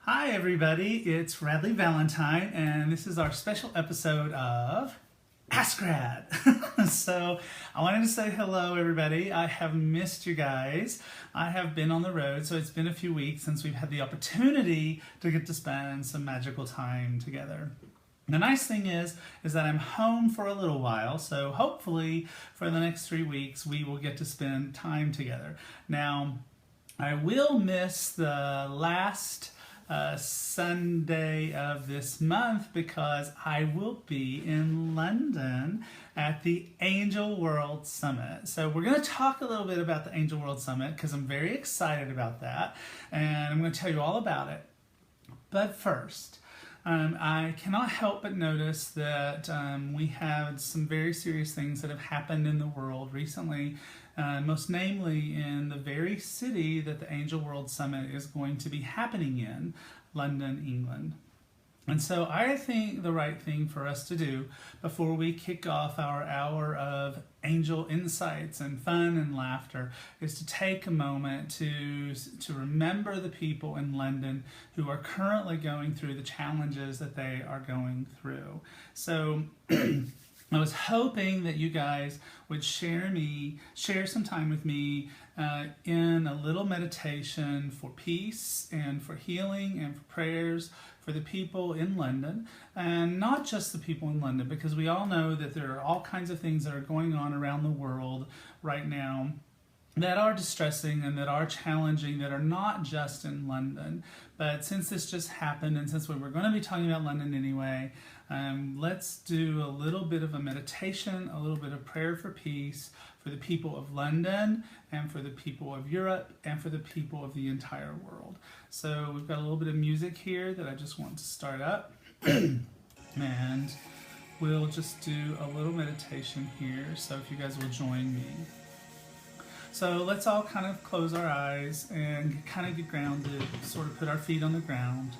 Hi everybody, it's Radley Valentine and this is our special episode of Ask Rad. So I wanted to say hello everybody. I have missed you guys. I have been on the road, so it's been a few weeks since we've had the opportunity to get to spend some magical time together. The nice thing is that I'm home for a little while, so hopefully for the next 3 weeks we will get to spend time together. Now, I will miss the last Sunday of this month because I will be in London at the Angel World Summit. So we're going to talk a little bit about the Angel World Summit because I'm very excited about that and I'm going to tell you all about it. But first, I cannot help but notice that we have some very serious things that have happened in the world recently, most namely in the very city that the Angel World Summit is going to be happening in, London, England. And so I think the right thing for us to do before we kick off our hour of angel insights and fun and laughter is to take a moment to remember the people in London who are currently going through the challenges that they are going through. So I was hoping that you guys would share some time with me in a little meditation for peace and for healing and for prayers for the people in London, and not just the people in London, because we all know that there are all kinds of things that are going on around the world right now that are distressing and that are challenging, that are not just in London. But since this just happened and since we were going to be talking about London anyway, let's do a little bit of a meditation, a little bit of prayer for peace for the people of London and for the people of Europe and for the people of the entire world. So we've got a little bit of music here that I just want to start up and we'll just do a little meditation here. So if you guys will join me. So let's all kind of close our eyes and kind of get grounded, sort of put our feet on the ground.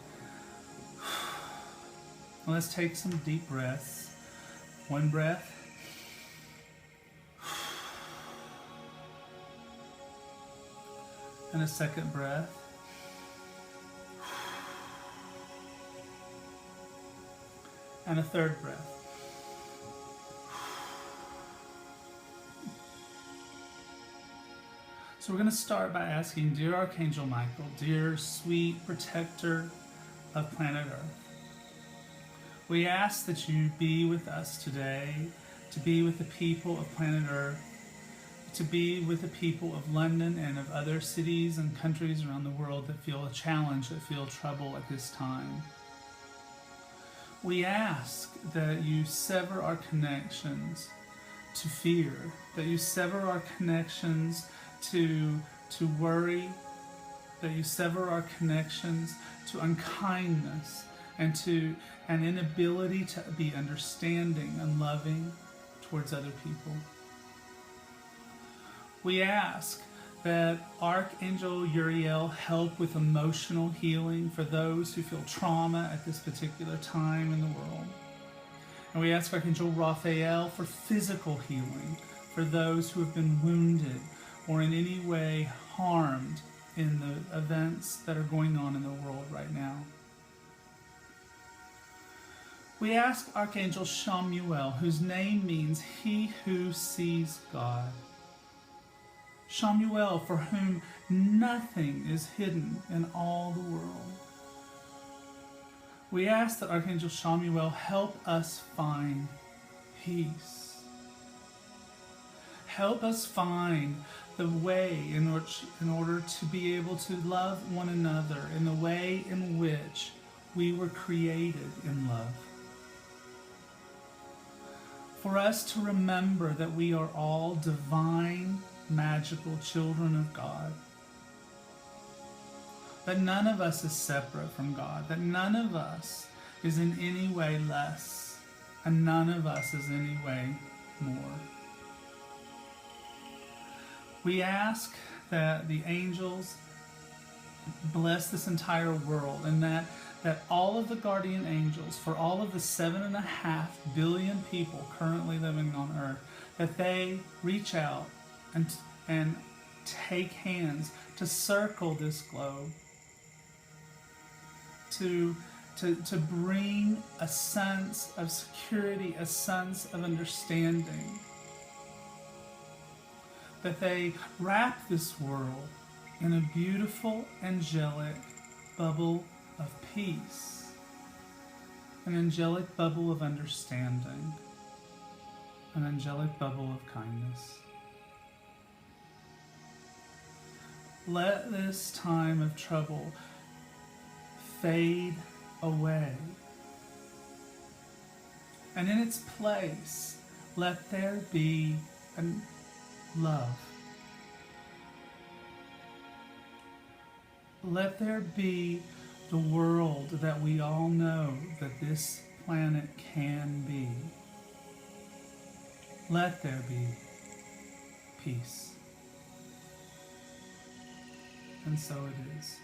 Let's take some deep breaths. One breath. And a second breath. And a third breath. So we're going to start by asking, Dear Archangel Michael, dear sweet protector of planet Earth, we ask that you be with us today, to be with the people of planet Earth, to be with the people of London and of other cities and countries around the world that feel a challenge, that feel trouble at this time. We ask that you sever our connections to fear, that you sever our connections to worry, that you sever our connections to unkindness and to an inability to be understanding and loving towards other people. We ask that Archangel Uriel help with emotional healing for those who feel trauma at this particular time in the world. And we ask Archangel Raphael for physical healing for those who have been wounded or in any way harmed in the events that are going on in the world right now. We ask Archangel Shamuel, whose name means he who sees God. Shamuel, for whom nothing is hidden in all the world. We ask that Archangel Shamuel help us find peace. Help us find the way in order to be able to love one another in the way in which we were created in love. For us to remember that we are all divine, magical children of God. That none of us is separate from God. That none of us is in any way less. And none of us is in any way more. We ask that the angels bless this entire world and that all of the guardian angels, for all of the 7.5 billion people currently living on Earth, that they reach out and take hands to circle this globe to bring a sense of security, a sense of understanding. That they wrap this world in a beautiful, angelic bubble of peace, an angelic bubble of understanding, an angelic bubble of kindness. Let this time of trouble fade away. And in its place, let there be love. Let there be the world that we all know that this planet can be. Let there be peace. And so it is.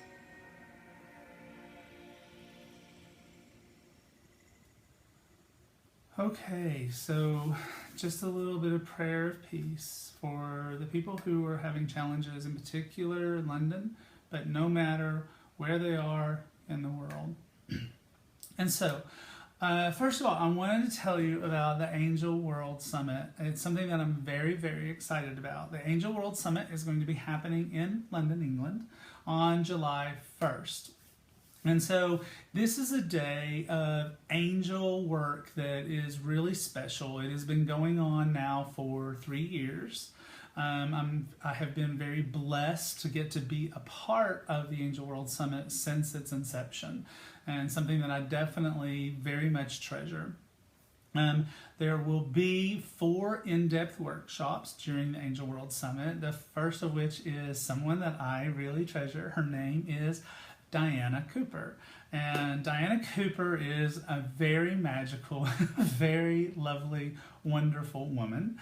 Okay, so just a little bit of prayer of peace for the people who are having challenges, in particular in London, but no matter where they are in the world. And so, first of all, I wanted to tell you about the Angel World Summit. It's something that I'm very, very excited about. The Angel World Summit is going to be happening in London, England on July 1st. And so this is a day of angel work that is really special. It has been going on now for 3 years. I have been very blessed to get to be a part of the Angel World Summit since its inception, and something that I definitely very much treasure. There will be 4 in-depth workshops during the Angel World Summit, the first of which is someone that I really treasure. Her name is Diana Cooper. And Diana Cooper is a very magical, very lovely, wonderful woman.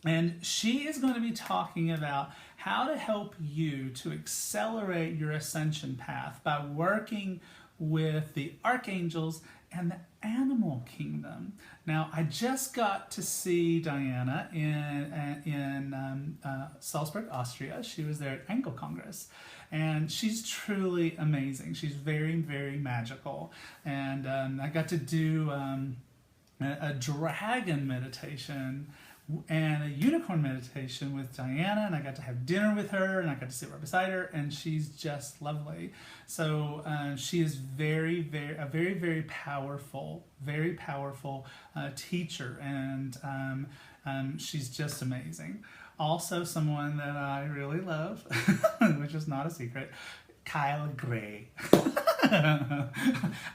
And she is going to be talking about how to help you to accelerate your ascension path by working with the archangels and the animal kingdom. Now, I just got to see Diana in Salzburg, Austria. She was there at Angel Congress. And she's truly amazing. She's very, very magical. And I got to do a dragon meditation and a unicorn meditation with Diana, and I got to have dinner with her, and I got to sit right beside her, and she's just lovely. So she is very, very powerful teacher, and she's just amazing. Also, someone that I really love, which is not a secret, Kyle Gray.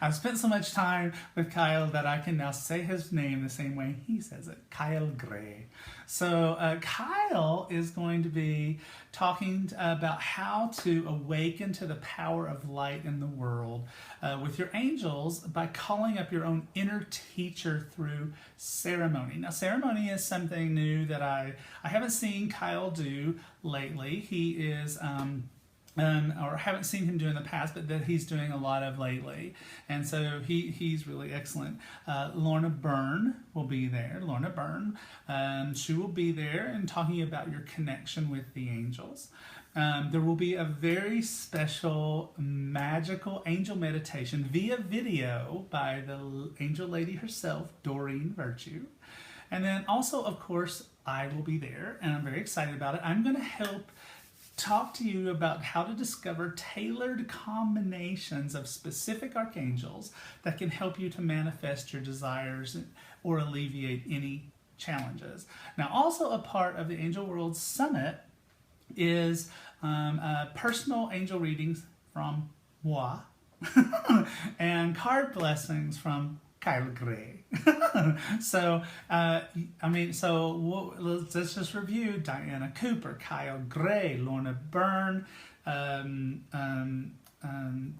I've spent so much time with Kyle that I can now say his name the same way he says it, Kyle Gray. So Kyle is going to be talking about how to awaken to the power of light in the world with your angels by calling up your own inner teacher through ceremony. Now, ceremony is something new that I haven't seen Kyle do lately. He is... or haven't seen him do in the past, but that he's doing a lot of lately. And so he's really excellent. Lorna Byrne will be there. Lorna Byrne. She will be there and talking about your connection with the angels. There will be a very special magical angel meditation via video by the angel lady herself, Doreen Virtue. And then also, of course, I will be there, and I'm very excited about it. I'm going to help talk to you about how to discover tailored combinations of specific archangels that can help you to manifest your desires or alleviate any challenges. Now, also a part of the Angel World Summit is personal angel readings from moi and card blessings from Kyle Gray. So, let's just review: Diana Cooper, Kyle Gray, Lorna Byrne,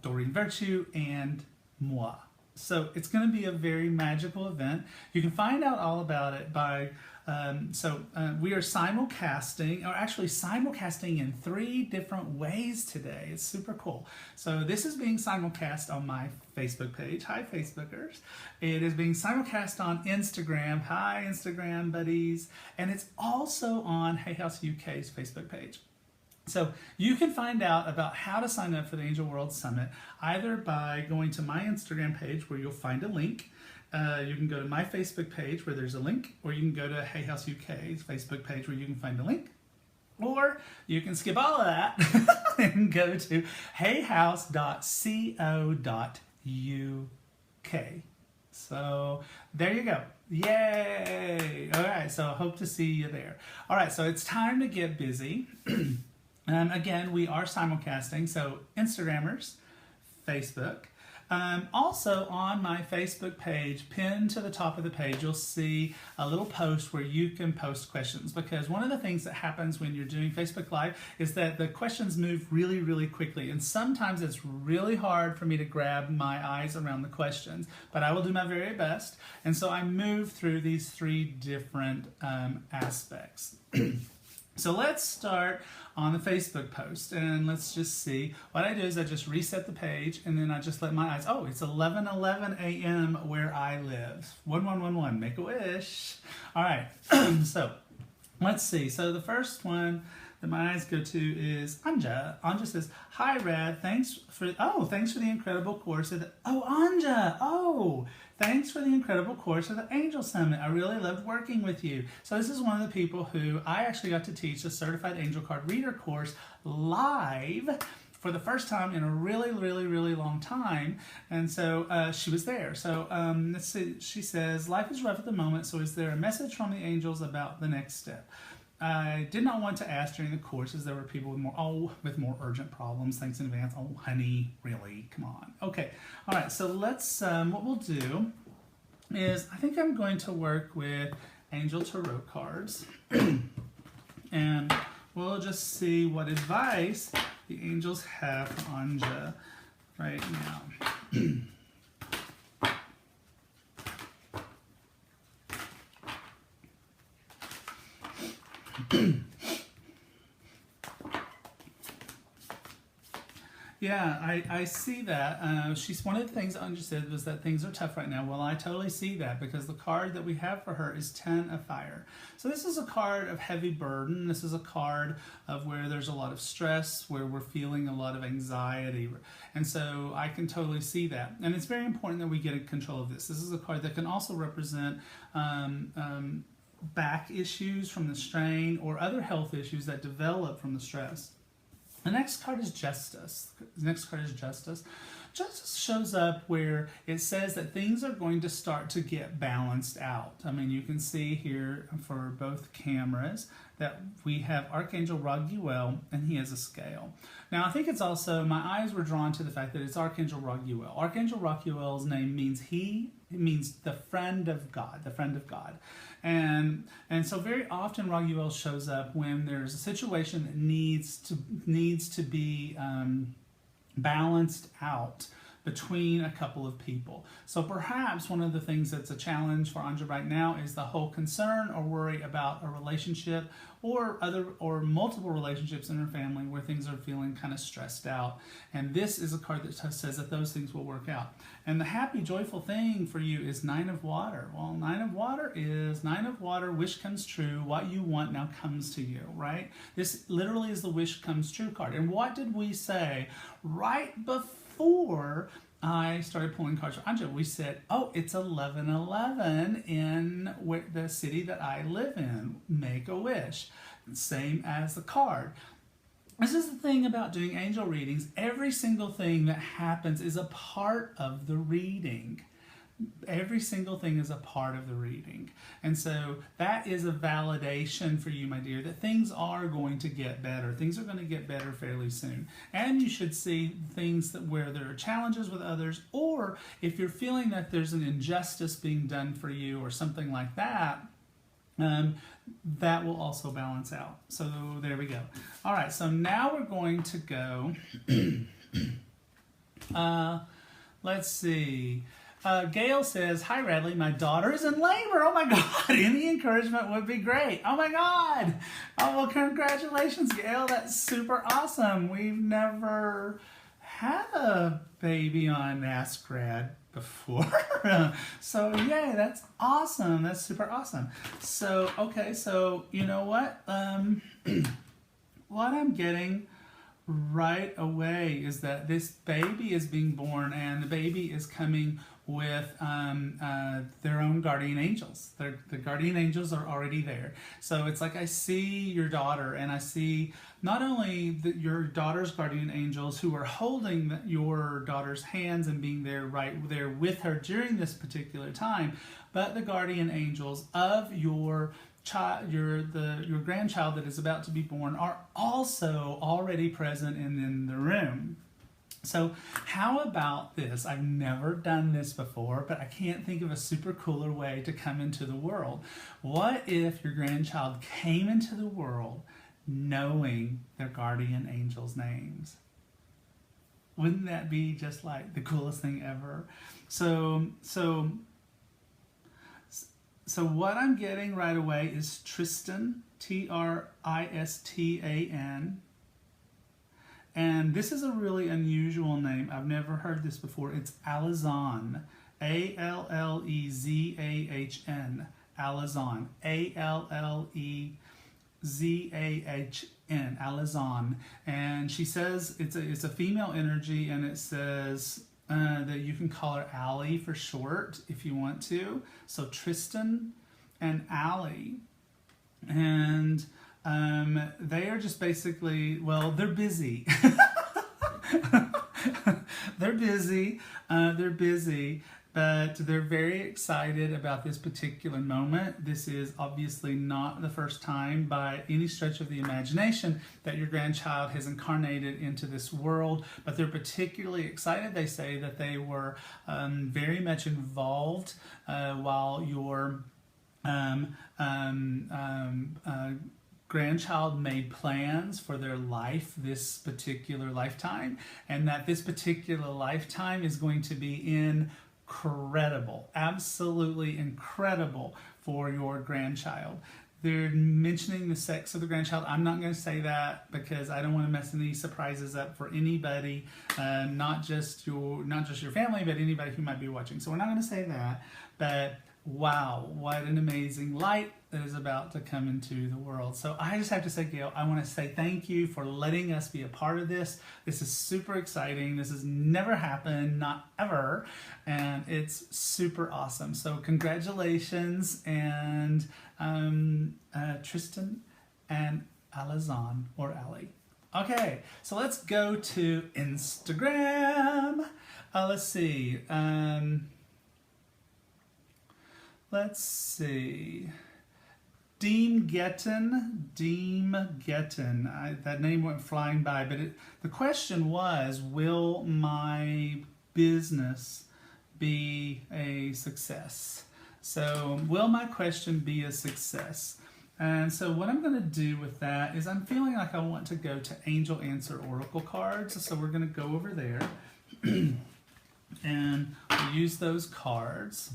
Doreen Virtue, and moi. So it's going to be a very magical event. You can find out all about it by, we are simulcasting, or actually simulcasting in 3 different ways today. It's super cool. So this is being simulcast on my Facebook page. Hi, Facebookers. It is being simulcast on Instagram. Hi, Instagram buddies. And it's also on Hay House UK's Facebook page. So you can find out about how to sign up for the Angel World Summit either by going to my Instagram page where you'll find a link. You can go to my Facebook page where there's a link, or you can go to Hay House UK's Facebook page where you can find a link. Or you can skip all of that and go to hayhouse.co.uk. So there you go. Yay! All right, so I hope to see you there. All right, so it's time to get busy. Again, we are simulcasting, so Instagrammers, Facebook. Also on my Facebook page, pinned to the top of the page, you'll see a little post where you can post questions, because one of the things that happens when you're doing Facebook Live is that the questions move really, really quickly, and sometimes it's really hard for me to grab my eyes around the questions, but I will do my very best, and so I move through these three different aspects. So let's start on the Facebook post, and let's just see. What I do is I just reset the page, and then I just let my eyes, oh, it's 11:11 a.m. where I live. 1111, make a wish. All right, so let's see. So the first one that my eyes go to is Anja. Anja says, "Hi, Rad. Thanks for the incredible course of the." Oh, Anja. Oh, thanks for the incredible course of the Angel Summit. I really loved working with you. So this is one of the people who I actually got to teach a certified angel card reader course live for the first time in a really, really, really long time. And so she was there. So let's see. She says, "Life is rough at the moment. So is there a message from the angels about the next step? I did not want to ask during the course as there were people with more urgent problems. Thanks in advance." Oh, honey, really? Come on. Okay. All right. So let's, what we'll do is I think I'm going to work with Angel Tarot cards. And we'll just see what advice the angels have for Anja right now. Yeah, I see that. She's one of the things Anja said was that things are tough right now. Well, I totally see that, because the card that we have for her is 10 of Fire. So this is a card of heavy burden. This is a card of where there's a lot of stress, where we're feeling a lot of anxiety. And so I can totally see that. And it's very important that we get in control of this. This is a card that can also represent back issues from the strain or other health issues that develop from the stress. The next card is Justice. The next card is Justice. Justice shows up where it says that things are going to start to get balanced out. I mean, you can see here for both cameras that we have Archangel Raguel, and he has a scale. Now, I think it's also, my eyes were drawn to the fact that it's Archangel Raguel. Archangel Raguel's name means it means the friend of God, the friend of God. And so very often Raguel shows up when there's a situation that needs to be balanced out between a couple of people. So perhaps one of the things that's a challenge for Anja right now is the whole concern or worry about a relationship or multiple relationships in her family where things are feeling kind of stressed out. And this is a card that says that those things will work out. And the happy, joyful thing for you is Nine of Water. Well, Nine of Water, wish comes true. What you want now comes to you, right? This literally is the wish comes true card. And what did we say right before I started pulling cards for Anja? We said, oh, it's 11:11 in the city that I live in. Make a wish. Same as the card. This is the thing about doing angel readings. Every single thing that happens is a part of the reading. Every single thing is a part of the reading. And so that is a validation for you, my dear, that things are going to get better. Things are going to get better fairly soon. And you should see things where there are challenges with others, or if you're feeling that there's an injustice being done for you or something like that, that will also balance out. So there we go. All right, so now we're going to go, let's see. Gail says, "Hi, Radley. My daughter is in labor. Oh, my God. Any encouragement would be great. Oh, my God. Oh, well, congratulations, Gail. That's super awesome. We've never had a baby on Ask Rad before. So, yay. That's awesome. That's super awesome. So, okay. So, you know what? what I'm getting right away is that this baby is being born, and the baby is coming with their own guardian angels. The guardian angels are already there. So it's like I see your daughter, and I see not only your daughter's guardian angels who are holding your daughter's hands and being there right there with her during this particular time, but the guardian angels of your child, your grandchild that is about to be born, are also already present and in the room. So how about this? I've never done this before, but I can't think of a super cooler way to come into the world. What if your grandchild came into the world knowing their guardian angels' names? Wouldn't that be just like the coolest thing ever? So what I'm getting right away is Tristan, Tristan. And this is a really unusual name. I've never heard this before. It's Allezahn, Allezahn, Allezahn, Allezahn, Allezahn. And she says it's a female energy, and it says that you can call her Allie for short if you want to. So Tristan and Allie. And they are just basically, well, they're busy. They're busy, but they're very excited about this particular moment. This is obviously not the first time by any stretch of the imagination that your grandchild has incarnated into this world, but they're particularly excited. They say that they were very much involved while your grandchild made plans for their life this particular lifetime, and that this particular lifetime is going to be incredible, absolutely incredible for your grandchild. They're mentioning the sex of the grandchild. I'm not going to say that because I don't want to mess any surprises up for anybody, not just your family, but anybody who might be watching. So we're not going to say that, but wow, what an amazing light that is about to come into the world. So I just have to say, Gail, I want to say thank you for letting us be a part of this. This is super exciting. This has never happened, not ever, and it's super awesome. So congratulations, and Tristan and Allezahn, or Allie. Okay, so let's go to Instagram. Let's see. Let's see. Deem Getten. That name went flying by, but the question was, will my business be a success? So, will my question be a success? And so what I'm going to do with that is I'm feeling like I want to go to Angel Answer Oracle cards. So we're going to go over there and we'll use those cards.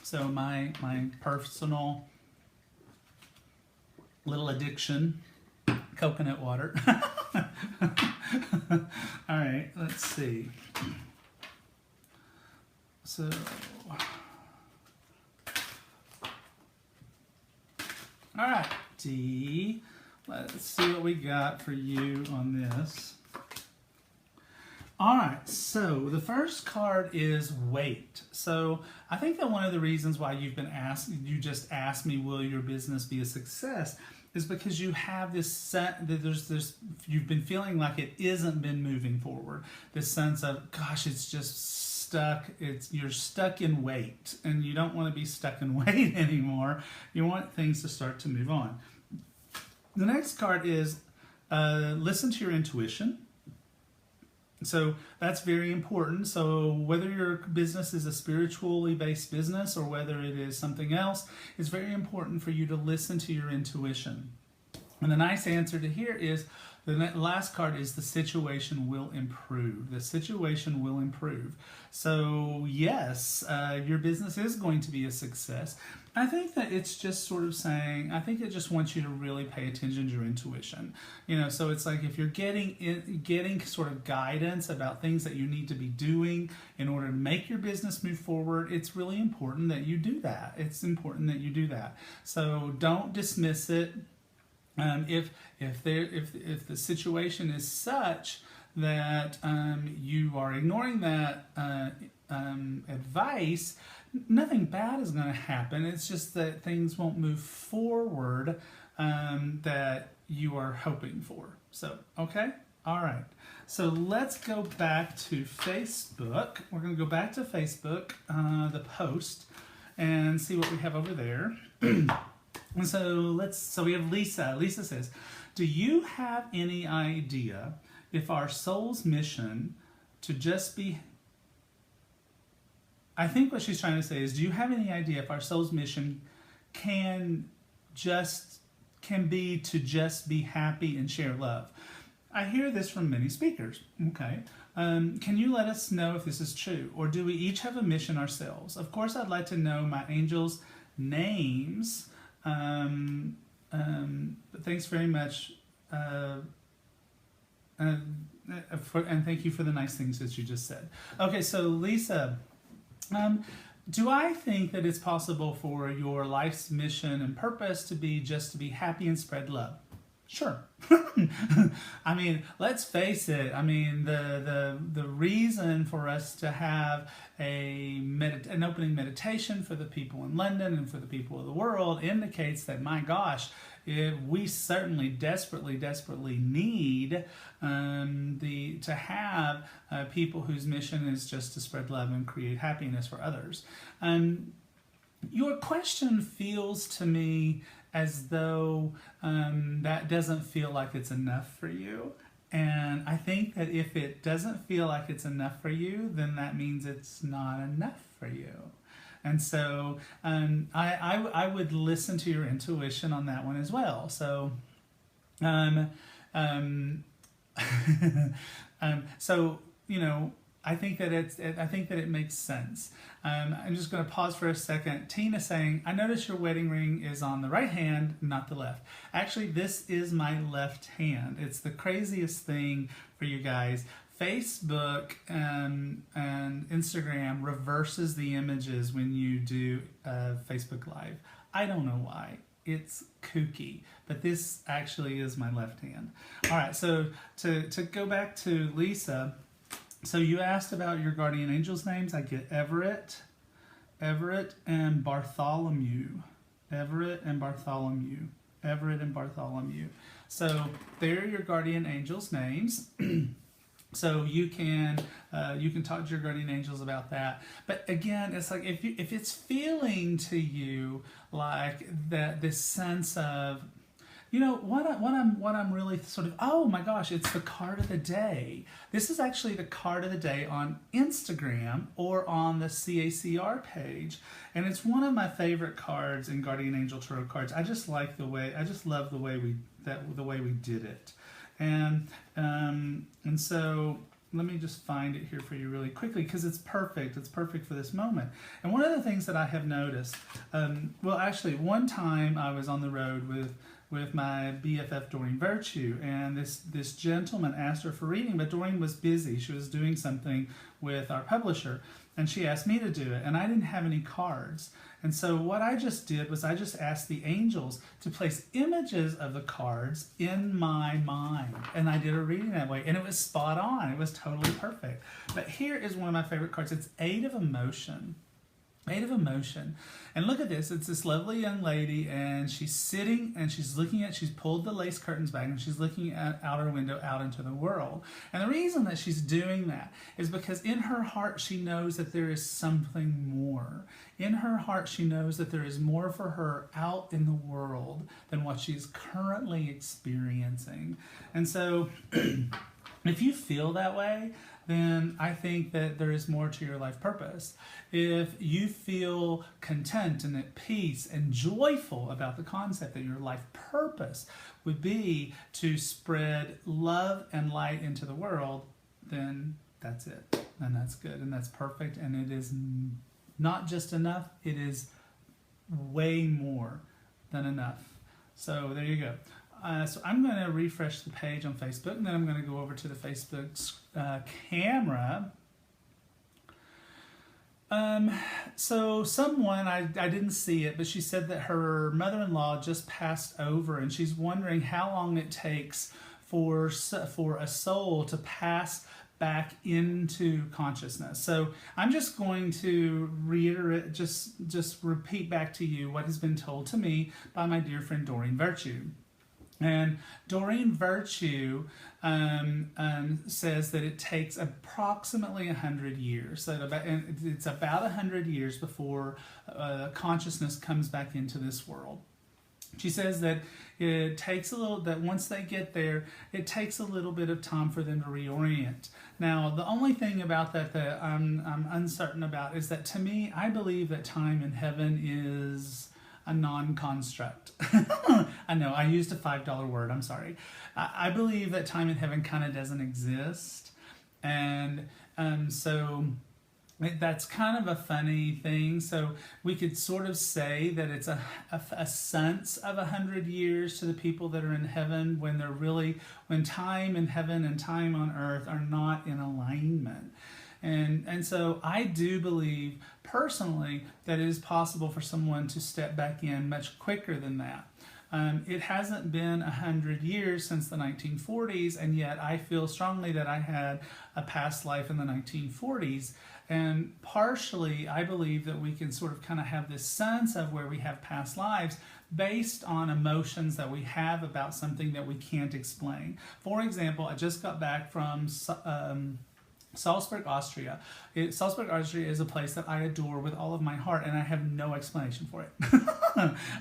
So my personal little addiction, coconut water. All right, let's see. So all right, D, let's see what we got for you on this. All right, so the first card is wait. So I think that one of the reasons why you just asked me, will your business be a success, is because you have this you've been feeling like it isn't been moving forward. This sense of, gosh, it's just stuck. You're stuck in wait, and you don't want to be stuck in wait anymore. You want things to start to move on. The next card is listen to your intuition. So that's very important. So whether your business is a spiritually based business or whether it is something else, it's very important for you to listen to your intuition. And the nice answer to here is the last card is the situation will improve. The situation will improve. So yes, your business is going to be a success. I think that it's just sort of saying, I think it just wants you to really pay attention to your intuition. You know, so it's like if you're getting sort of guidance about things that you need to be doing in order to make your business move forward, it's really important that you do that. It's important that you do that. So don't dismiss it. If the situation is such that you are ignoring that advice, nothing bad is going to happen. It's just that things won't move forward that you are hoping for. So, okay? All right. So let's go back to Facebook. We're going to go back to Facebook, the post, and see what we have over there. And so we have Lisa. Lisa says, do you have any idea if our soul's mission to just be... I think what she's trying to say is, do you have any idea if our soul's mission can be to just be happy and share love? I hear this from many speakers. Okay. Can you let us know if this is true? Or do we each have a mission ourselves? Of course, I'd like to know my angels' names. But thanks very much. And thank you for the nice things that you just said. Okay, so Lisa, do I think that it's possible for your life's mission and purpose to be just to be happy and spread love? Sure. I mean, let's face it. I mean, the reason for us to have an opening meditation for the people in London and for the people of the world indicates that, my gosh, we certainly desperately need to have people whose mission is just to spread love and create happiness for others. Your question feels to me as though that doesn't feel like it's enough for you. And I think that if it doesn't feel like it's enough for you, then that means it's not enough for you. And so I would listen to your intuition on that one as well. So, so you know, I think that it makes sense. I'm just going to pause for a second. Tina saying, I notice your wedding ring is on the right hand, not the left. Actually, this is my left hand. It's the craziest thing for you guys. Facebook and Instagram reverses the images when you do Facebook Live. I don't know why. It's kooky, but this actually is my left hand. All right, so to go back to Lisa, so you asked about your guardian angels' names. I get Everett and Bartholomew. Everett and Bartholomew. So they're your guardian angels' names. So you can talk to your guardian angels about that. But again, it's like if it's feeling to you like that, this sense of, you know, what I'm really sort of, oh my gosh, it's the card of the day. This is actually the card of the day on Instagram or on the CACR page, and it's one of my favorite cards in Guardian Angel Tarot cards. I just love the way we did it. And so let me just find it here for you really quickly because it's perfect. It's perfect for this moment. And one of the things that I have noticed, well, actually, one time I was on the road with my BFF Doreen Virtue, and this gentleman asked her for reading, but Doreen was busy. She was doing something with our publisher, and she asked me to do it, and I didn't have any cards. And so what I just did was I just asked the angels to place images of the cards in my mind, and I did a reading that way, and it was spot on. It was totally perfect. But here is one of my favorite cards. It's Eight of Emotion. Eight of Emotion. And look at this. It's this lovely young lady, and she's sitting and she's pulled the lace curtains back, and she's looking out her window out into the world. And the reason that she's doing that is because in her heart she knows that there is something more. In her heart she knows that there is more for her out in the world than what she's currently experiencing. And so If you feel that way, then I think that there is more to your life purpose. If you feel content and at peace and joyful about the concept that your life purpose would be to spread love and light into the world, then that's it. And that's good and that's perfect. And it is not just enough, it is way more than enough. So there you go. So I'm going to refresh the page on Facebook, and then I'm going to go over to the Facebook camera. So someone, I didn't see it, but she said that her mother-in-law just passed over, and she's wondering how long it takes for a soul to pass back into consciousness. So I'm just going to reiterate, just repeat back to you what has been told to me by my dear friend Doreen Virtue. And Doreen Virtue says that it takes approximately 100 years. So it's about 100 years before consciousness comes back into this world. She says that it takes that once they get there, it takes a little bit of time for them to reorient. Now, the only thing about that I'm uncertain about is that, to me, I believe that time in heaven is a non-construct. I know, I used a $5 word, I'm sorry. I believe that time in heaven kind of doesn't exist. And so that's kind of a funny thing. So we could sort of say that it's a sense of 100 years to the people that are in heaven when time in heaven and time on earth are not in alignment. And so I do believe personally that it is possible for someone to step back in much quicker than that. It hasn't been 100 years since the 1940s, and yet I feel strongly that I had a past life in the 1940s. And partially, I believe that we can sort of kind of have this sense of where we have past lives based on emotions that we have about something that we can't explain. For example, I just got back from Salzburg, Austria. Salzburg, Austria is a place that I adore with all of my heart, and I have no explanation for it.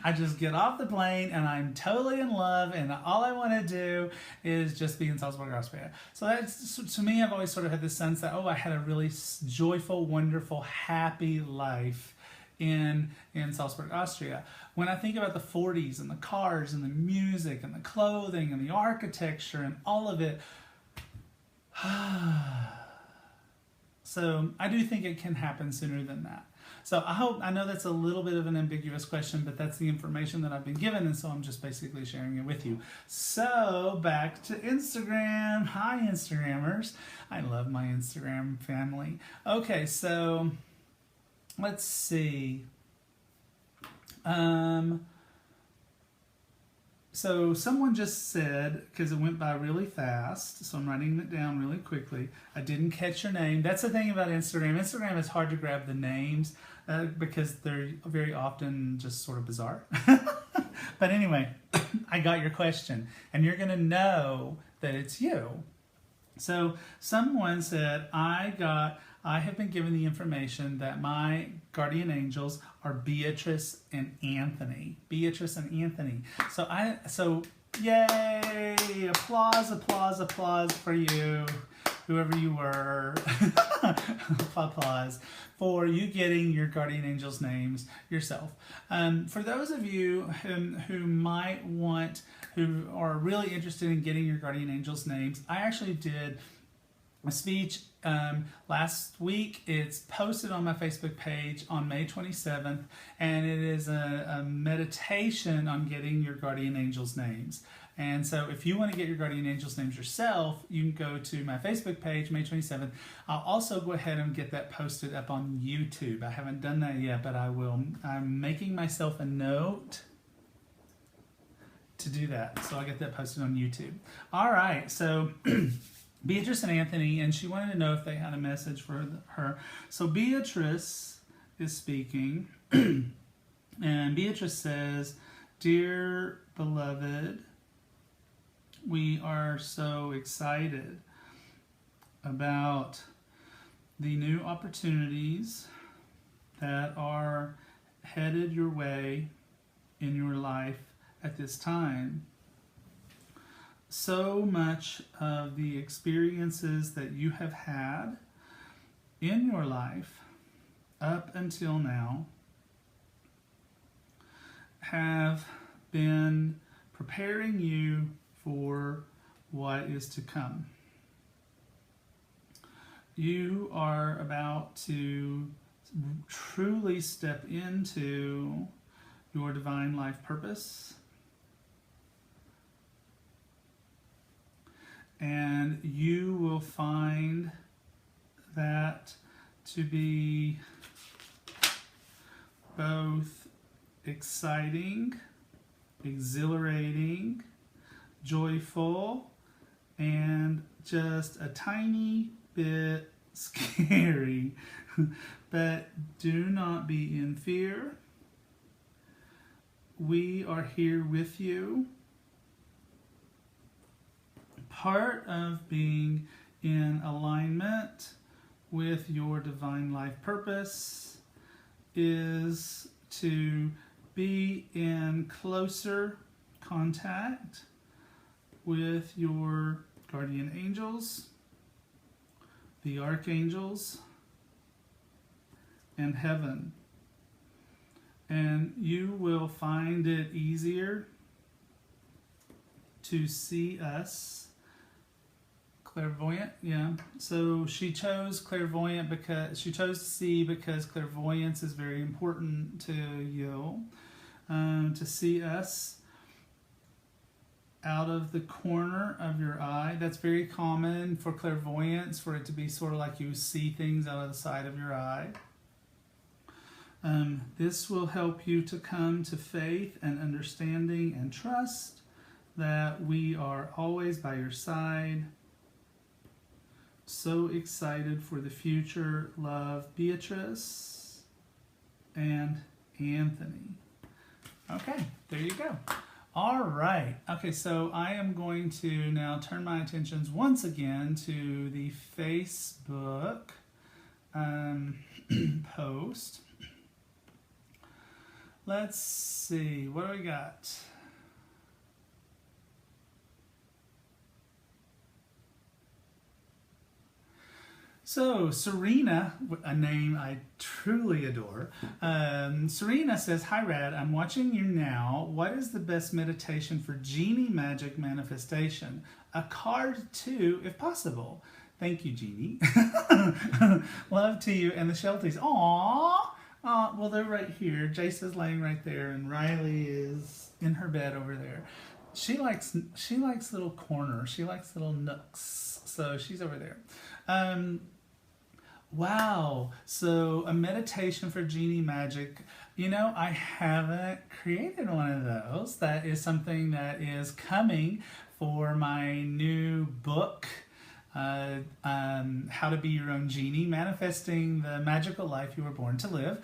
I just get off the plane, and I'm totally in love, and all I want to do is just be in Salzburg, Austria. So that's, to me, I've always sort of had this sense that, I had a really joyful, wonderful, happy life in Salzburg, Austria. When I think about the 40s and the cars and the music and the clothing and the architecture and all of it, so I do think it can happen sooner than that. So I know that's a little bit of an ambiguous question, but that's the information that I've been given, and so I'm just basically sharing it with you. So back to Instagram. Hi, Instagrammers. I love my Instagram family. Okay, so let's see. So someone just said, because it went by really fast, so I'm writing it down really quickly, I didn't catch your name. That's the thing about Instagram. Instagram is hard to grab the names because they're very often just sort of bizarre. But anyway, I got your question, and you're going to know that it's you. So someone said, I have been given the information that my guardian angels are Beatrice and Anthony. Beatrice and Anthony. So yay! Applause, applause, applause for you, whoever you were. Applause for you getting your guardian angels' names yourself. For those of you who are really interested in getting your guardian angels' names, I actually did a speech last week. It's posted on my Facebook page on May 27th, and it is a meditation on getting your guardian angels' names. And so if you want to get your guardian angels' names yourself, you can go to my Facebook page, May 27th. I'll also go ahead and get that posted up on YouTube. I haven't done that yet, but I will. I'm making myself a note to do that, so I'll get that posted on YouTube. All right, so Beatrice and Anthony, and she wanted to know if they had a message for her. So Beatrice is speaking, and Beatrice says, "Dear beloved, we are so excited about the new opportunities that are headed your way in your life at this time. so much of the experiences that you have had in your life up until now have been preparing you for what is to come. You are about to truly step into your divine life purpose, and you will find that to be both exciting, exhilarating, joyful, and just a tiny bit scary. But do not be in fear. We are here with you. Part of being in alignment with your divine life purpose is to be in closer contact with your guardian angels, the archangels, and heaven. And you will find it easier to see us. Clairvoyant, yeah. So she chose clairvoyant because she chose to see, because clairvoyance is very important to you. To see us out of the corner of your eye. That's very common for clairvoyance, for it to be sort of like you see things out of the side of your eye. This will help you to come to faith and understanding and trust that we are always by your side. So excited for the future. Love, Beatrice and Anthony. Okay, there you go. All right. Okay, so I am going to now turn my attentions once again to the Facebook post. Let's see, what do we got? So Serena, a name I truly adore, Serena says, "Hi Rad, I'm watching you now. What is the best meditation for Genie magic manifestation? A card too, if possible. Thank you, Genie." Love to you and the Shelties. Aww. Well, they're right here. Jace is laying right there, and Riley is in her bed over there. She likes little corners. She likes little nooks. So she's over there. Wow. So a meditation for Genie magic. You know, I haven't created one of those. That is something that is coming for my new book. How to Be Your Own Genie, Manifesting the Magical Life You Were Born to Live.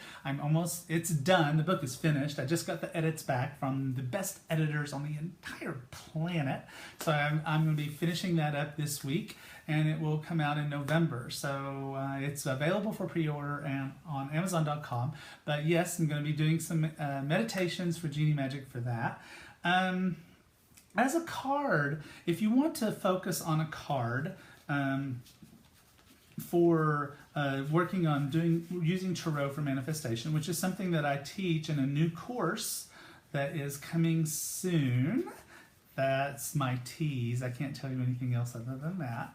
It's done. The book is finished. I just got the edits back from the best editors on the entire planet. So I'm going to be finishing that up this week, and it will come out in November. So it's available for pre-order and on Amazon.com. But yes, I'm going to be doing some meditations for Genie Magic for that. As a card, if you want to focus on a card, for working on using tarot for manifestation, which is something that I teach in a new course that is coming soon. That's my tease. I can't tell you anything else other than that.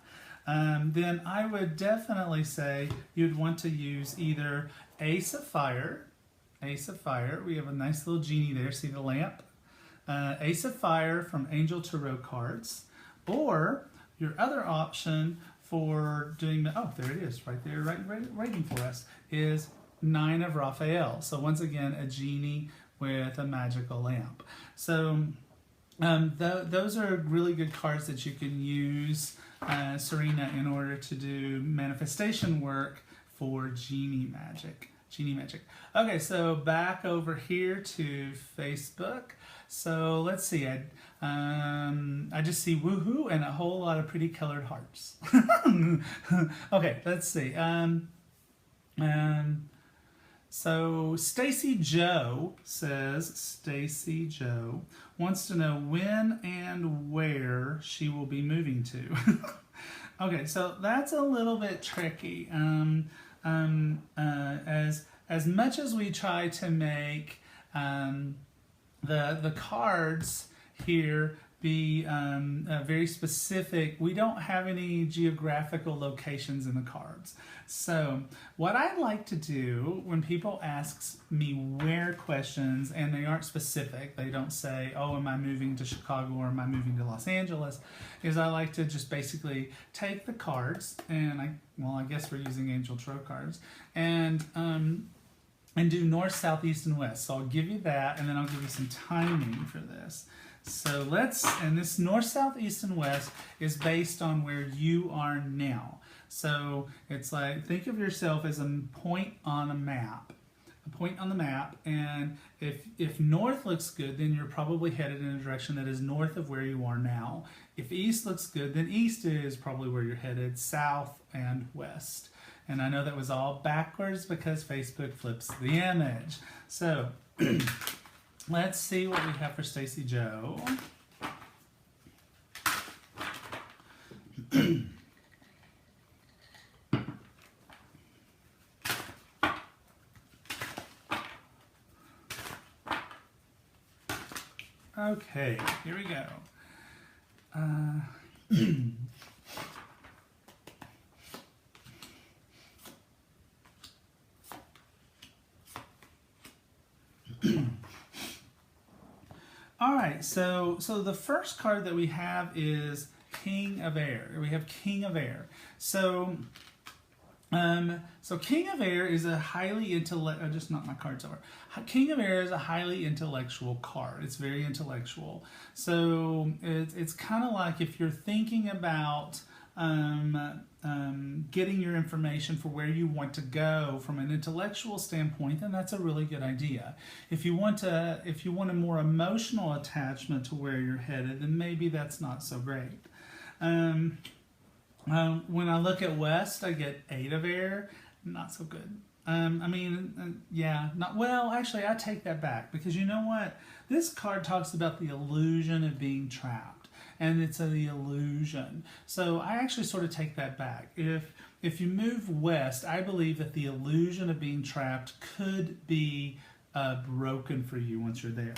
Then I would definitely say you'd want to use either Ace of Fire. Ace of Fire. We have a nice little genie there. See the lamp? Ace of Fire from Angel Tarot cards. Or your other option for doing there it is, right there, waiting for us, is Nine of Raphael. So once again, a genie with a magical lamp. So those are really good cards that you can use, Serena, in order to do manifestation work for Genie magic. Okay, so back over here to Facebook. So let's see, I just see woohoo and a whole lot of pretty colored hearts. Okay, let's see. So Stacy Joe says, Stacy Joe wants to know when and where she will be moving to. Okay, so that's a little bit tricky. As much as we try to make the cards here be very specific, we don't have any geographical locations in the cards. So what I like to do when people ask me where questions and they aren't specific, they don't say, oh, am I moving to Chicago or am I moving to Los Angeles, is I like to just basically take the cards and I guess we're using Angel Tarot cards and do north, south, east, and west. So I'll give you that and then I'll give you some timing for this. So and this north, south, east, and west is based on where you are now. So it's like, think of yourself as a point on a map. A point on the map, and if north looks good, then you're probably headed in a direction that is north of where you are now. If east looks good, then east is probably where you're headed, south and west. And I know that was all backwards because Facebook flips the image. So let's see what we have for Stacy Joe. Okay, here we go. All right, so the first card that we have is King of Air. We have King of Air. So King of Air is a highly intellectual. Just knock my cards over. King of Air is a highly intellectual card. It's very intellectual. So it's kind of like if you're thinking about getting your information for where you want to go from an intellectual standpoint, then that's a really good idea. If you want a more emotional attachment to where you're headed, then maybe that's not so great. When I look at West, I get 8 of Air. Not so good. Actually, I take that back because you know what? This card talks about the illusion of being trapped, and it's the illusion. So I actually sort of take that back. If you move west, I believe that the illusion of being trapped could be broken for you once you're there.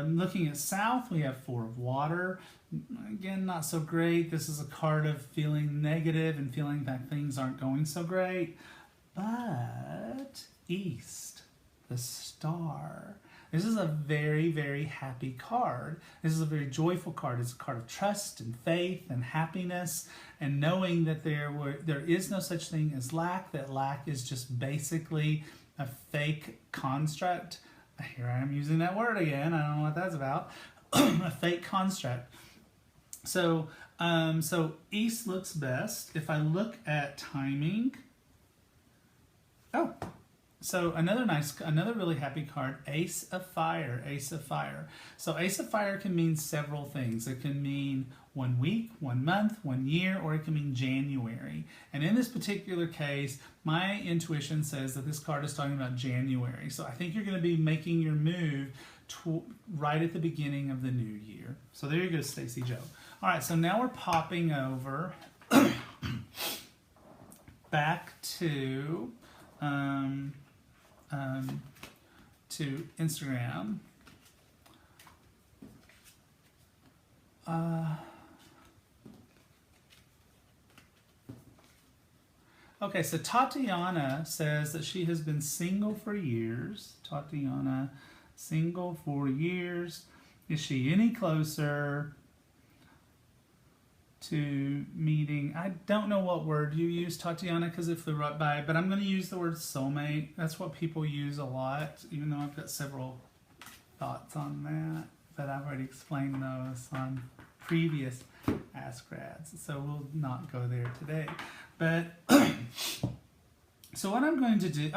Looking at south, we have 4 of water. Again, not so great. This is a card of feeling negative and feeling that things aren't going so great. But east, the star. This is a very, very happy card. This is a very joyful card. It's a card of trust and faith and happiness and knowing that there is no such thing as lack, that lack is just basically a fake construct. Here I am using that word again. I don't know what that's about. A fake construct. So east looks best. If I look at timing, so another really happy card, Ace of Fire, Ace of Fire. So Ace of Fire can mean several things. It can mean 1 week, 1 month, 1 year, or it can mean January. And in this particular case, my intuition says that this card is talking about January. So I think you're going to be making your move right at the beginning of the new year. So there you go, Stacy Joe. All right, so now we're popping over back to Instagram. Okay, so Tatiana says that she has been single for years. Tatiana, single for years. Is she any closer to meeting? I don't know what word you use, Tatiana, because it flew right by, but I'm going to use the word soulmate. That's what people use a lot, even though I've got several thoughts on that, but I've already explained those on previous Ask Rads, so we'll not go there today. But so what I'm going to do,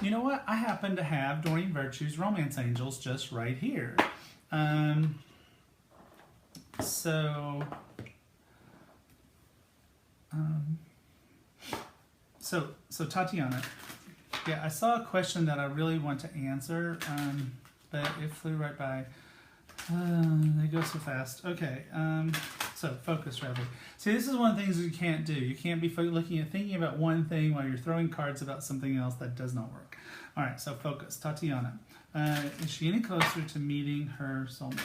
you know what? I happen to have Doreen Virtue's Romance Angels just right here. So Tatiana, Yeah, I saw a question that I really want to answer, but it flew right by. They go so fast. Okay, so focus, Radley. See, this is one of the things you can't do. You can't be thinking about one thing while you're throwing cards about something else. That does not work. All right, so focus. Tatiana. Is she any closer to meeting her soulmate?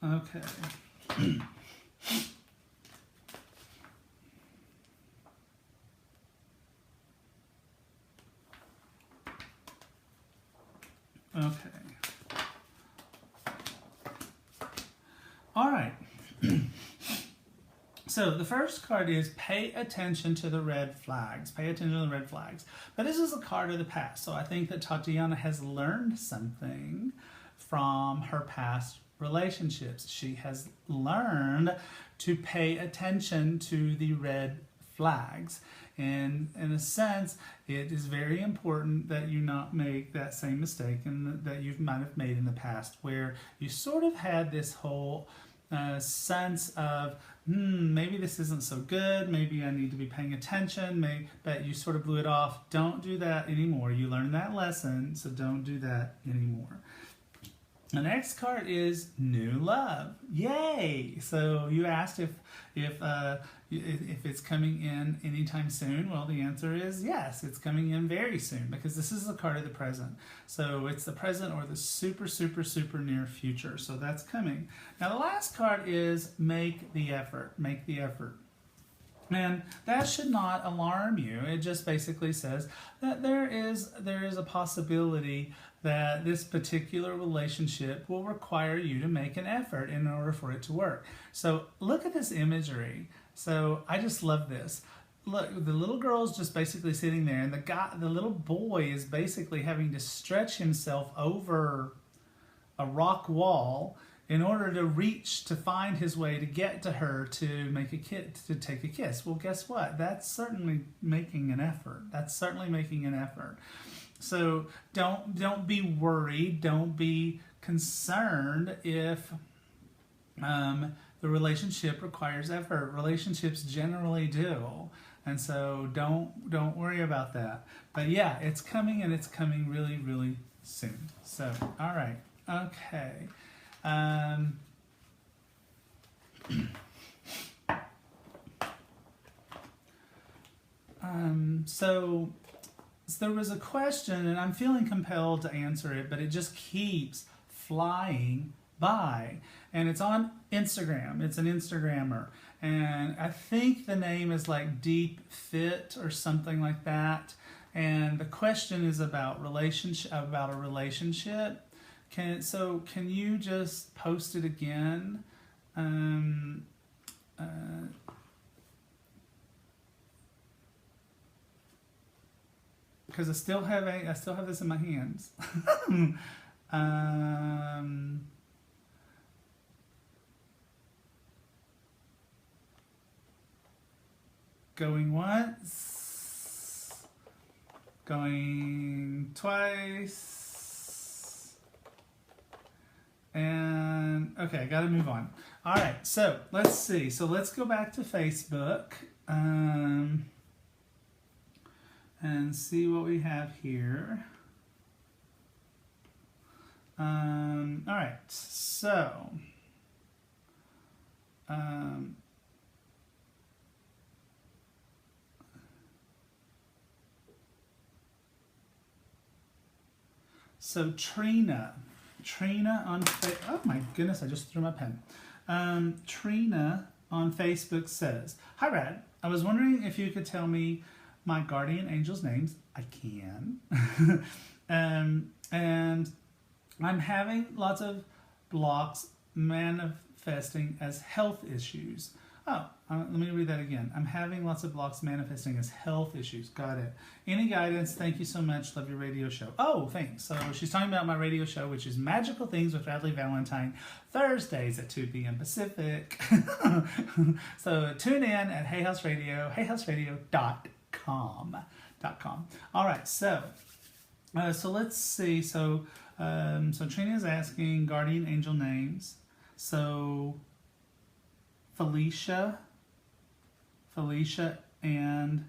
Okay. Okay. All right. So the first card is pay attention to the red flags. Pay attention to the red flags. But this is a card of the past. So I think that Tatiana has learned something from her past relationships. She has learned to pay attention to the red flags. And in a sense, it is very important that you not make that same mistake that you might have made in the past, where you sort of had this whole sense of, maybe this isn't so good, maybe I need to be paying attention, but you sort of blew it off. Don't do that anymore. You learned that lesson, so don't do that anymore. The next card is new love. Yay! So you asked if it's coming in anytime soon. Well, the answer is yes, it's coming in very soon, because this is the card of the present. So it's the present or the super, super, super near future. So that's coming. Now the last card is make the effort. Make the effort. And that should not alarm you. It just basically says that there is a possibility that this particular relationship will require you to make an effort in order for it to work. So look at this imagery. So I just love this. Look, the little girl's just basically sitting there, and the little boy is basically having to stretch himself over a rock wall in order to reach, to find his way to get to her to take a kiss. Well, guess what? That's certainly making an effort. That's certainly making an effort. So don't be worried. Don't be concerned if the relationship requires effort. Relationships generally do, and so don't worry about that. But yeah, it's coming, and it's coming really, really soon. So all right, okay. So there was a question, and I'm feeling compelled to answer it, but it just keeps flying by. And it's on Instagram. It's an Instagrammer. And I think the name is like Deep Fit or something like that. And the question is about a relationship. Can you just post it again? Because I still have this in my hands. Going once, going twice, and okay, I gotta move on. All right, so let's see. So let's go back to Facebook and see what we have here. All right, so Trina on oh my goodness, I just threw my pen. Trina on Facebook says, "Hi Rad, I was wondering if you could tell me my guardian angels' names." I can. And I'm having lots of blocks manifesting as health issues. Oh, let me read that again. I'm having lots of blocks manifesting as health issues. Got it. Any guidance? Thank you so much. Love your radio show. Oh, thanks. So she's talking about my radio show, which is Magical Things with Radley Valentine, Thursdays at 2 p.m. Pacific. So tune in at hayhouseradio.com. All right, so let's see. So Trina is asking guardian angel names. So Felicia and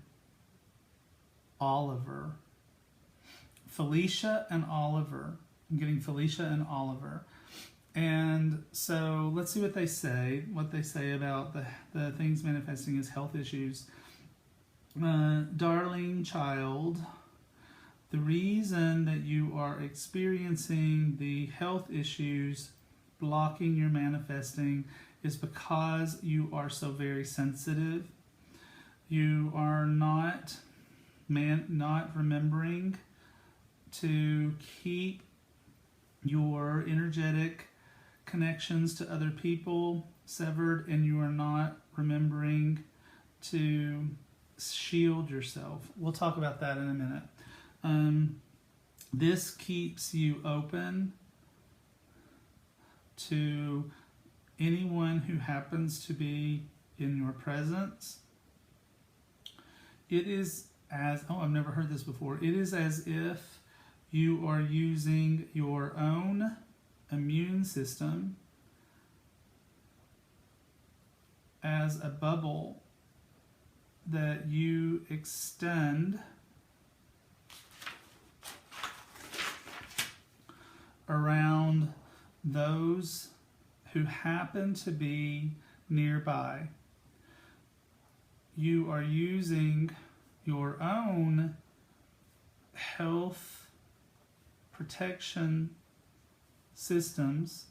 Oliver. Felicia and Oliver. I'm getting Felicia and Oliver. And so let's see what they say about the things manifesting as health issues. Darling child, the reason that you are experiencing the health issues blocking your manifesting is because you are so very sensitive. You are not remembering to keep your energetic connections to other people severed, and you are not remembering to shield yourself. We'll talk about that in a minute. This keeps you open to anyone who happens to be in your presence. It is as, I've never heard this before. It is as if you are using your own immune system as a bubble that you extend around those who happen to be nearby. You are using your own health protection systems.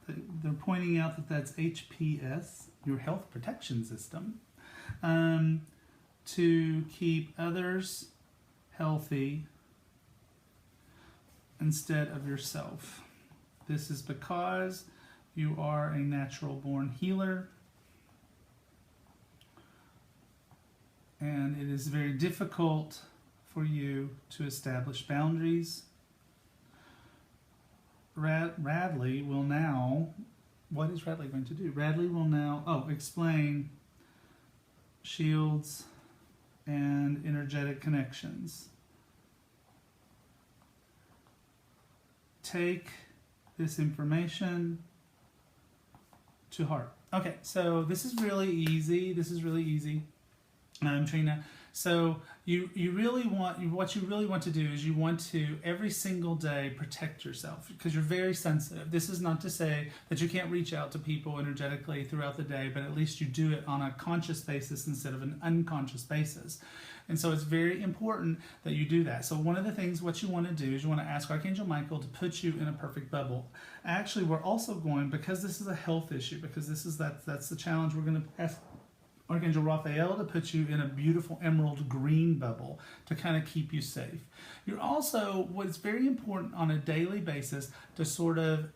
They're pointing out that that's HPS, your health protection system, to keep others healthy instead of yourself. This is because you are a natural born healer, and it is very difficult for you to establish boundaries. Radley will now, what is Radley going to do? Radley will now, explain shields and energetic connections. Take this information to heart. Okay, so this is really easy. Trina. So what you really want to do is you want to every single day protect yourself because you're very sensitive. This is not to say that you can't reach out to people energetically throughout the day, but at least you do it on a conscious basis instead of an unconscious basis. And so it's very important that you do that. So one of the things what you want to do is you want to ask Archangel Michael to put you in a perfect bubble. Actually, we're also going, because this is a health issue, because that's the challenge, we're going to ask Archangel Raphael to put you in a beautiful emerald green bubble to kind of keep you safe. You're also, what's very important on a daily basis, to sort of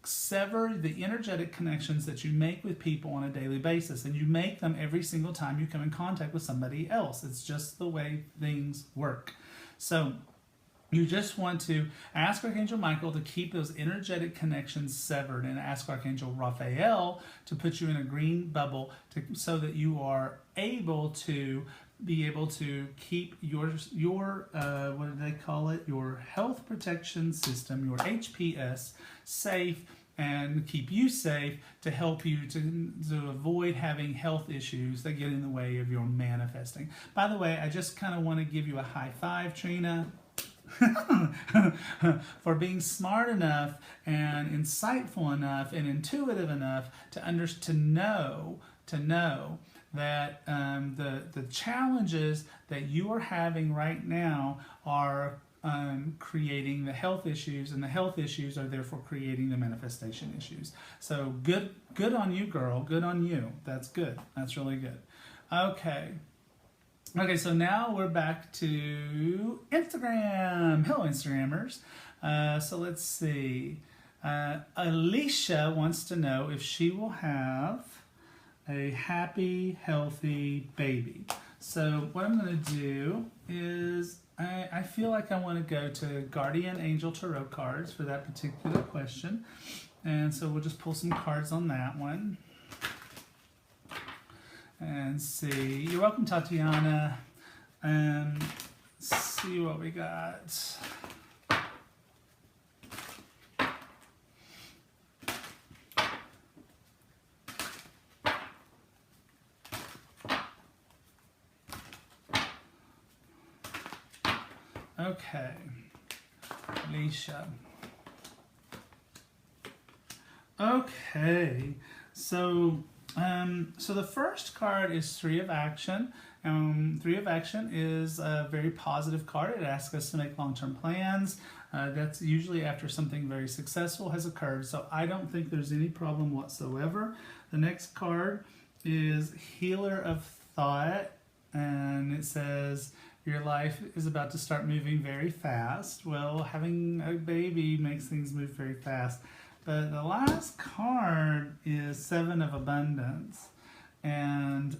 sever the energetic connections that you make with people on a daily basis, and you make them every single time you come in contact with somebody else. It's just the way things work. So you just want to ask Archangel Michael to keep those energetic connections severed, and ask Archangel Raphael to put you in a green bubble so that you are able to keep your what do they call it? Your health protection system, your HPS, safe, and keep you safe to help you to avoid having health issues that get in the way of your manifesting. By the way, I just kind of want to give you a high five, Trina, for being smart enough and insightful enough and intuitive enough to know that the challenges that you are having right now are creating the health issues, and the health issues are therefore creating the manifestation issues. So good on you, girl. Good on you. That's good. That's really good. Okay, so now we're back to Instagram. Hello, Instagrammers. So let's see. Alicia wants to know if she will have a happy, healthy baby. So what I'm going to do is I feel like I want to go to Guardian Angel Tarot cards for that particular question. And so we'll just pull some cards on that one. And see. You're welcome, Tatiana. And see what we got. Okay, Alicia. Okay, so the first card is Three of Action. Three of Action is a very positive card. It asks us to make long-term plans. That's usually after something very successful has occurred. So I don't think there's any problem whatsoever. The next card is Healer of Thought, and it says your life is about to start moving very fast. Well, having a baby makes things move very fast. But the last card is Seven of Abundance. And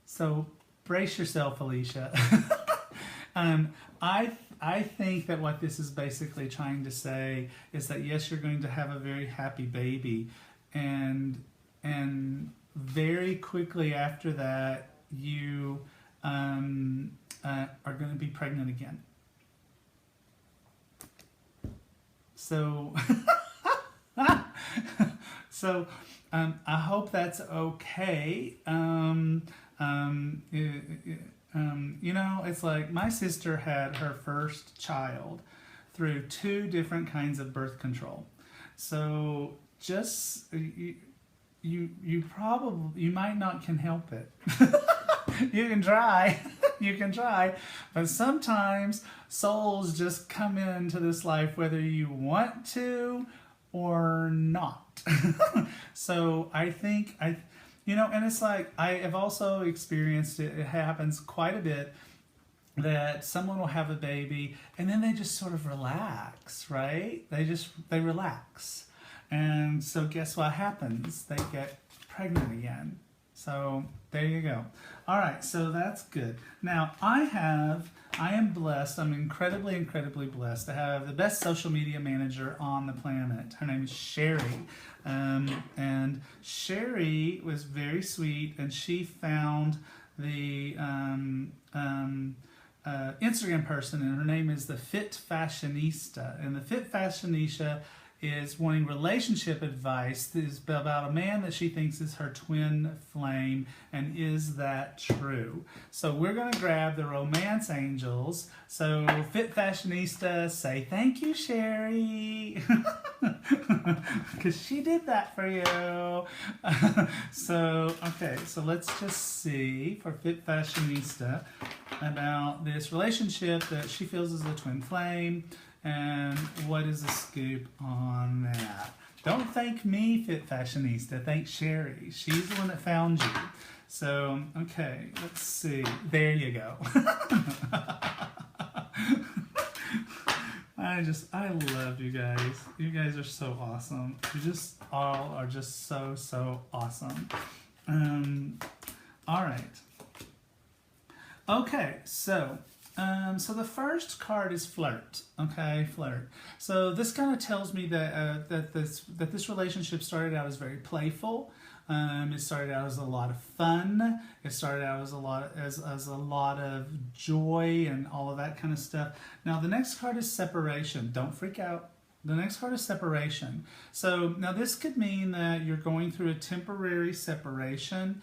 so brace yourself, Alicia. I think that what this is basically trying to say is that yes, you're going to have a very happy baby, and very quickly after that you are going to be pregnant again. So so I hope that's okay. You know, it's like my sister had her first child through 2 different kinds of birth control. So just you might not can help it. You can try. You can try, but sometimes souls just come into this life whether you want to or not. So I think you know, and it's like I have also experienced it. It happens quite a bit that someone will have a baby and then they just sort of relax, right? They relax, and so guess what happens? They get pregnant again. So there you go. All right, so that's good. Now I am blessed. I'm incredibly blessed to have the best social media manager on the planet. Her name is Sherry. And Sherry was very sweet, and she found the Instagram person, and her name is the Fit Fashionista. And the Fit Fashionista is wanting relationship advice. This is about a man that she thinks is her twin flame, and is that true? So we're going to grab the romance angels. So Fit Fashionista, say thank you, Sherry, because she did that for you. So okay, so let's just see for Fit Fashionista about this relationship that she feels is a twin flame. And what is the scoop on that? Don't thank me, Fit Fashionista. Thank Sherry. She's the one that found you. So, okay, let's see. There you go. I love you guys. You guys are so awesome. You just all are just so awesome. All right. Okay, so the first card is flirt. Okay, flirt. So this kind of tells me that that this relationship started out as very playful. It started out as a lot of fun. It started out as a lot of joy and all of that kind of stuff. Now the next card is separation. Don't freak out. The next card is separation. So now this could mean that you're going through a temporary separation,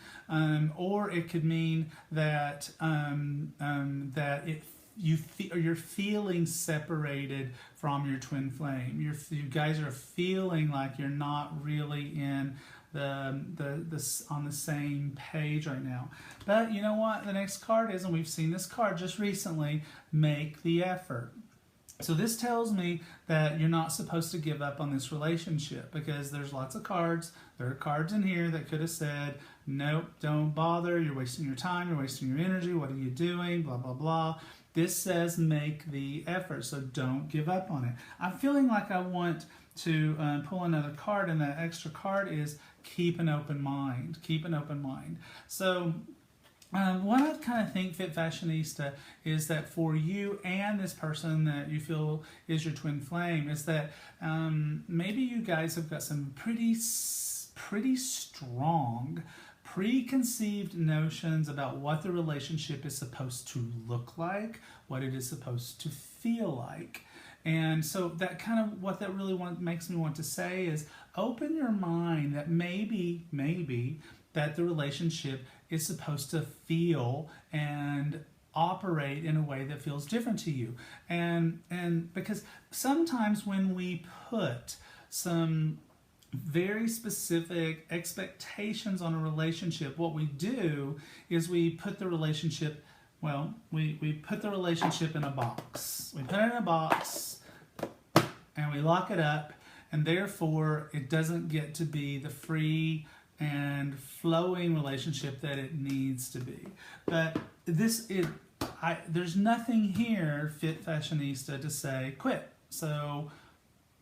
or it could mean that you're feeling separated from your twin flame. You guys are feeling like you're not really in on the same page right now. But you know what? The next card is, and we've seen this card just recently, make the effort. So this tells me that you're not supposed to give up on this relationship, because there's lots of cards. There are cards in here that could have said, nope, don't bother. You're wasting your time. You're wasting your energy. What are you doing? Blah, blah, blah. This says make the effort, so don't give up on it. I'm feeling like I want to pull another card, and that extra card is keep an open mind. Keep an open mind. So what I kind of think, Fit Fashionista, is that for you and this person that you feel is your twin flame, is that maybe you guys have got some pretty strong preconceived notions about what the relationship is supposed to look like, what it is supposed to feel like. And so that kind of what that really makes me want to say is open your mind that maybe that the relationship is supposed to feel and operate in a way that feels different to you. And because sometimes when we put some very specific expectations on a relationship, what we do is we put the relationship, we put the relationship in a box. We put it in a box and we lock it up, and therefore it doesn't get to be the free and flowing relationship that it needs to be. But there's nothing here, Fit Fashionista, to say quit. So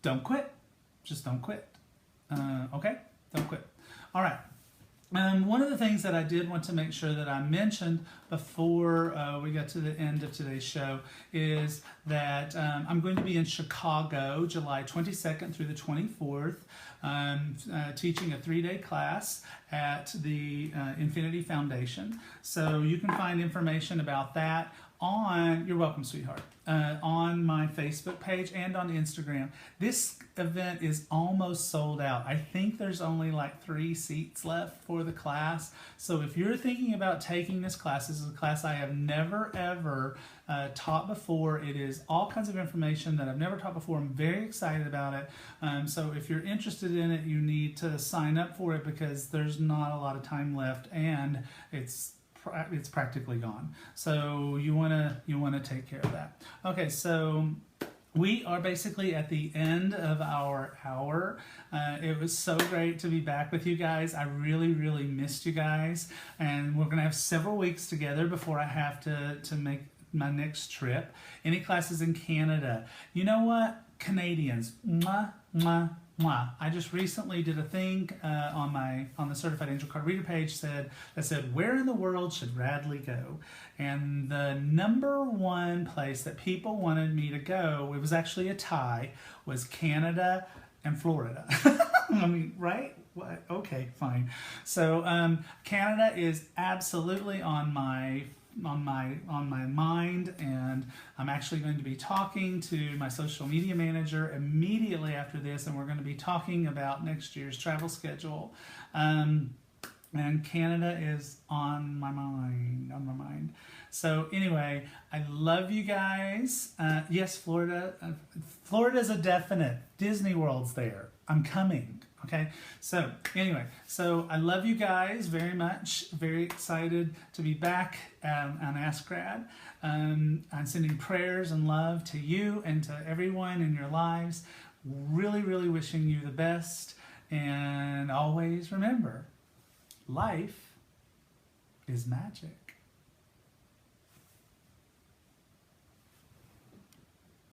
don't quit. Just don't quit. Okay? Don't quit. All right. One of the things that I did want to make sure that I mentioned before we got to the end of today's show is that I'm going to be in Chicago July 22nd through the 24th, teaching a 3-day class at the Infinity Foundation. So you can find information about that on, you're welcome, sweetheart, on my Facebook page and on Instagram. This event is almost sold out. I think there's only like 3 seats left for the class. So if you're thinking about taking this is a class I have never ever taught before. It is all kinds of information that I've never taught before. I'm very excited about it. So if you're interested in it, you need to sign up for it because there's not a lot of time left and it's practically gone. So you want to take care of that. Okay, so we are basically at the end of our hour. It was so great to be back with you guys. I really, really missed you guys. And we're going to have several weeks together before I have to make my next trip. Any classes in Canada? You know what? Canadians, mwah, mwah, mwah. I just recently did a thing on the Certified Angel Card Reader page that said, where in the world should Radley go? And the #1 place that people wanted me to go, it was actually a tie, was Canada and Florida. I mean, right? What? Okay, fine. So Canada is absolutely on my mind, and I'm actually going to be talking to my social media manager immediately after this, and we're going to be talking about next year's travel schedule. And Canada is on my mind. So anyway, I love you guys. Yes, Florida. Florida's a definite. Disney World's there. I'm coming. Okay, so anyway, so I love you guys very much. Very excited to be back on Ask Grad. I'm sending prayers and love to you and to everyone in your lives. Really, really wishing you the best. And always remember, life is magic.